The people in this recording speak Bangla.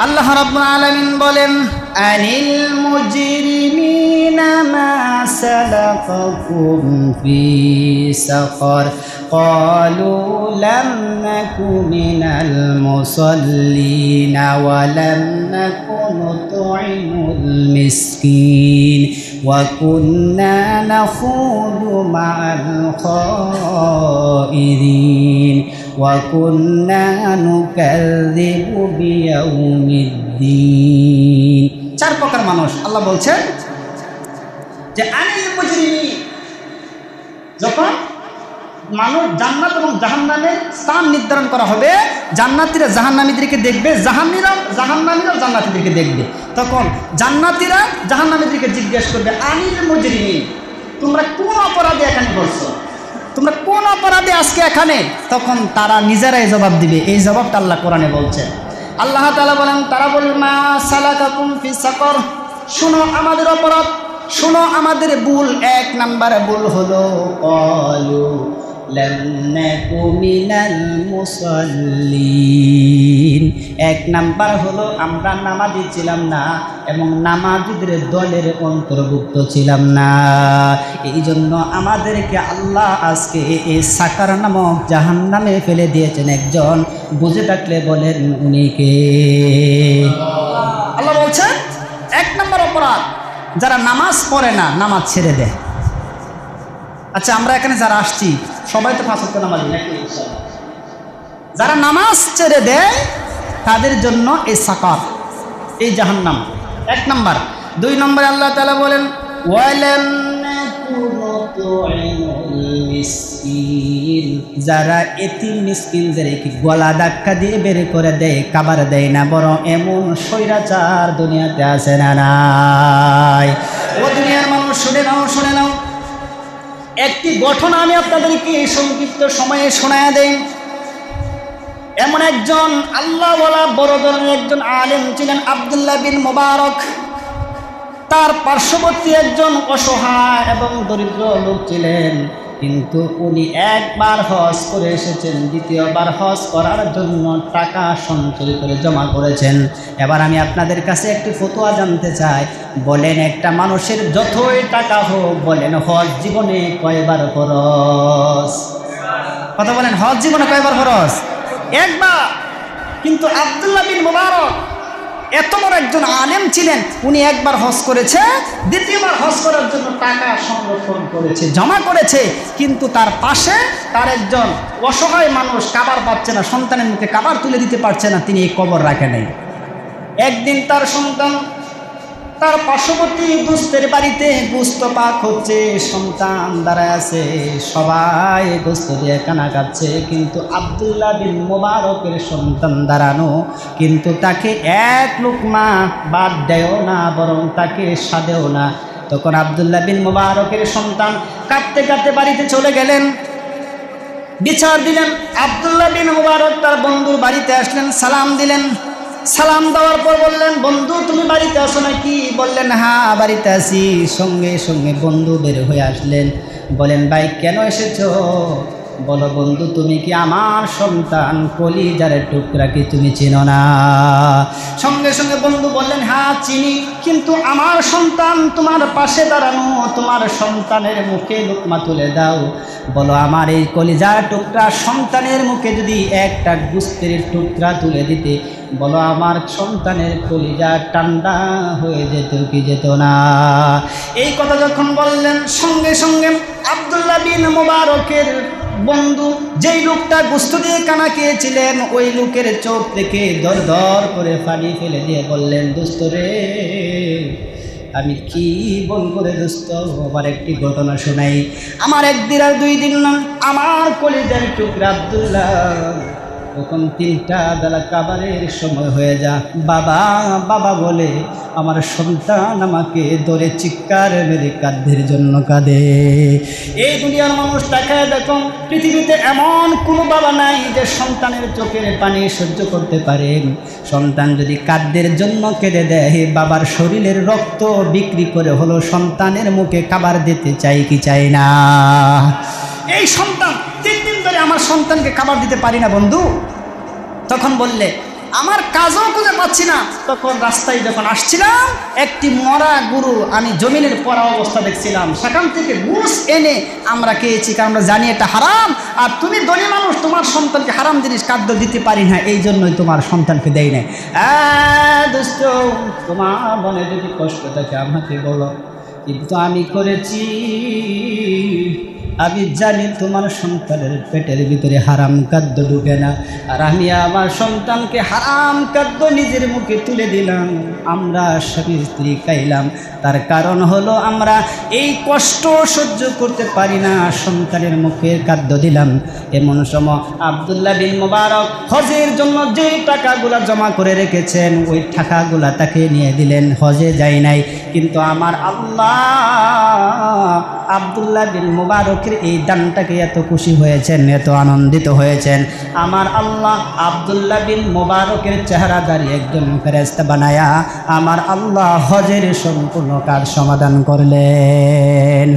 আল্লাহ রাব্বুল আলামিন বলেন, আনিল মুজরিমিনা মা সালাকাকুম ফি সাকার ক্বালু লাম নাকু মিনাল মুসাল্লিনা ওয়া লাম নাকু নুতঈমুল মিসকিন ওয়া কুন্না নাখুদু মা'আল খাইরিন ওয়া কুন্না নুকাযযিবু বিয়াউমিদ্দিন। চার প্রকার মানুষ আল্লাহ বলছেন যে আনিল মুজরিমিন, যখন মানুষ জান্নাত এবং জাহান্নামের স্থান নির্ধারণ করা হবে, জান্নাতীরা জাহান্নামীদেরকে দেখবে, জাহান্নামীরা জান্নাতীদেরকে দেখবে, তখন জান্নাতীরা জাহান্নামীদেরকে জিজ্ঞেস করবে, আনিল মুজরিমিন, তোমরা কোন অপরাধে এখানে বলছো, তোমরা কোন অপরাধে আজকে এখানে? তখন তারা নিজেরাই জবাব দিবে। এই জবাবটা আল্লাহ কোরআনে বলছেন। আল্লাহ তাআলা বলেন, তারা বলবে, মা সালাকাকুম ফি সাকর, শোনো আমাদের অপরাধ, শোনো আমাদের ভুল। এক নাম্বার ভুল হলো ক্বালু লাম নাকু মিনাল মুসাল্লিন, এক নাম্বার হলো আমরা নামাজি ছিলাম না এবং নামাজীদের দলের অন্তর্ভুক্ত ছিলাম না, এই জন্য আমাদেরকে আল্লাহ আজকে এই সাকার নামক জাহান্নামে ফেলে দিয়েছেন। একজন বুঝে থাকলে বলেন উনি কে? আল্লাহ বলছেন এক নম্বর অপরাধ যারা নামাজ পড়ে না, নামাজ ছেড়ে দেয়। আচ্ছা, আমরা এখানে যারা আসছি সবাই তো 5 ওয়াক্ত নামাজি নাকি? যারা নামাজ ছেড়ে দেয় তাদের জন্য এই সাকার, এই জাহান্নাম, এক নম্বর। 2 নম্বরে আল্লাহ তাআলা বলেন, ওয়ালাম নাকু নুতঈমুল মিসকিন, যারা এতিম মিসকিনদেরকে গলা ধাক্কা দিয়ে বের করে দেয়, খাবার দেয় না, বরং এমন স্বৈরাচার দুনিয়াতে আছে না নাই? ও দুনিয়ার মানুষ, শুনে নাও, শুনে নাও, একটি ঘটনা আমি আপনাদেরকে সংক্ষিপ্ত সময়ে শোনায়া দেই। এমন একজন আল্লাহওয়ালা বড় ধরনের একজন আলেম ছিলেন, আব্দুল্লাহ বিন মুবারক। তার পার্শ্ববর্তী একজন অসহায় এবং দরিদ্র লোক ছিলেন, কিন্তু উনি একবার হজ করে এসেছেন, দ্বিতীয়বার হজ করার জন্য টাকা সঞ্চয় করে জমা করেছেন। এবার আমি আপনাদের কাছে একটি ফতোয়া জানতে চাই, বলেন একটা মানুষের যতই টাকা হোক, বলেন হজ জীবনে কয়বার খরচ? কথা বলেন, হজ জীবনে কয়বার খরচ? একবার। কিন্তু আব্দুল্লাহ বিন মুবারক এত বড় একজন আলেম ছিলেন, উনি একবার হজ করেছে, দ্বিতীয়বার হজ করার জন্য টাকা সংরক্ষণ করেছে, জমা করেছে। কিন্তু তার পাশে তার একজন অসহায় মানুষ খাবার পাচ্ছে না, সন্তানের মুখে খাবার তুলে দিতে পারছে না, তিনি এই কবর রাখে নাই। একদিন তার সন্তান তার পার্শ্ববর্তী দোস্তের বাড়িতে গোস্ত পাক হচ্ছে, সন্তান দাঁড়ায় আছে, সবাই গোস্ত দিয়ে কানা কাটছে, কিন্তু আব্দুল্লাহ বিন মুবারকের সন্তান দাঁড়ানো, কিন্তু তাকে এক লুকমা বাদ দেও না, বরং তাকে সাদেও না। তখন আব্দুল্লাহ বিন মুবারকের সন্তান কাঁদতে কাঁদতে বাড়িতে চলে গেলেন, বিচার দিলেন। আব্দুল্লাহ বিন মুবারক তার বন্ধুর বাড়িতে আসলেন, সালাম দিলেন। সালাম দেওয়ার পর বললেন, বন্ধু তুমি বাড়িতে আসো নাকি? বললেন, হ্যাঁ বাড়িতে আসি। সঙ্গে সঙ্গে বন্ধু বের হয়ে আসলেন, বলেন, ভাই কেন এসেছো? বলো বন্ধু, তুমি কি আমার সন্তান কলিজার টুকরা কি তুমি চিনো না? সঙ্গে সঙ্গে বন্ধু বললেন, হ্যাঁ চিনি, কিন্তু আমার সন্তান তোমার পাশে দাঁড়ানো, তোমার সন্তানের মুখে লুকমা তুলে দাও। বলো, আমার এই কলিজার টুকরা সন্তানের মুখে যদি একটা গোস্তের টুকরা তুলে দিতে, বলো আমার সন্তানের কলিজা ঠান্ডা হয়ে যেত কি যেত না? এই কথা যখন বললেন, সঙ্গে সঙ্গে আব্দুল্লাহ বিন মুবারকের বন্ধু, যেই লোকটা গোস্ত দিয়ে কানা খেয়েছিলেন, ওই লোকের চোখ থেকে দর দর করে পানি ফেলে দিয়ে বললেন, দোস্ত রে, আমি কি বলবো রে দোস্ত, আমার একটি ঘটনা শোনাই। আমার 1 দিন আর 2 দিন না, আমার কলিজার টুকরা আব্দুল্লাহ, তখন 3টা বেলা খাবারের সময় হয়ে যা, বাবা বাবা বলে আমার সন্তান আমাকে ধরে চিৎকার মেরে কাঁধের জন্য কাঁদে। এই দুনিয়ার মানুষ তাকায় দেখো, পৃথিবীতে এমন কোনো বাবা নাই যে সন্তানের চোখের পানি সহ্য করতে পারে। সন্তান যদি কাঁধের জন্য কেঁদে দেয়, বাবার শরীরের রক্ত বিক্রি করে হলো সন্তানের মুখে খাবার দিতে চাই কি চাই না? এই সন্তান 3 দিন ধরে আমার সন্তানকে খাবার দিতে পারি না বন্ধু। তখন বললে, আমার কাজও খুঁজে পাচ্ছি না। তখন রাস্তায় যখন আসছিলাম একটি মরা গরু আমি জমিনের পড়া অবস্থা দেখছিলাম, সেখান থেকে গোশ এনে আমরা খেয়েছি, কারণ আমরা জানি এটা হারাম। আর তুমি ধনী মানুষ, তোমার সন্তানকে হারাম জিনিস খাদ্য দিতে পারি না, এই জন্যই তোমার সন্তানকে দেয় নাই। দোস্ত, তোমার মনে যদি কষ্ট থাকে আমাকে বলো, কিন্তু আমি করেছি। আমি জানি তোমার সন্তানের পেটের ভিতরে হারাম খাদ্য ঢুকে না, আর আমি আমার সন্তানকে হারাম খাদ্য নিজের মুখে তুলে দিলাম। আমরা স্বামী স্ত্রী খাইলাম, তার কারণ হলো আমরা এই কষ্ট সহ্য করতে পারি না, সন্তানের মুখের খাদ্য দিলাম। এমন সময় আব্দুল্লাহ বিন মুবারক হজের জন্য যে টাকাগুলা জমা করে রেখেছেন ওই টাকাগুলা তাকে নিয়ে দিলেন। হজে যায় নাই, কিন্তু আমার আল্লাহ আব্দুল্লাহ বিন মুবারকের এই দানটাকে এত খুশি হয়েছেন, এত আনন্দিত হয়েছেন। আমার আল্লাহ আব্দুল্লাহ বিন মুবারকের চেহারাদারি একজন ফেরেশতা বানায়া আমার আল্লাহ হজের সম্পূর্ণ কাজ সমাধান করলেন।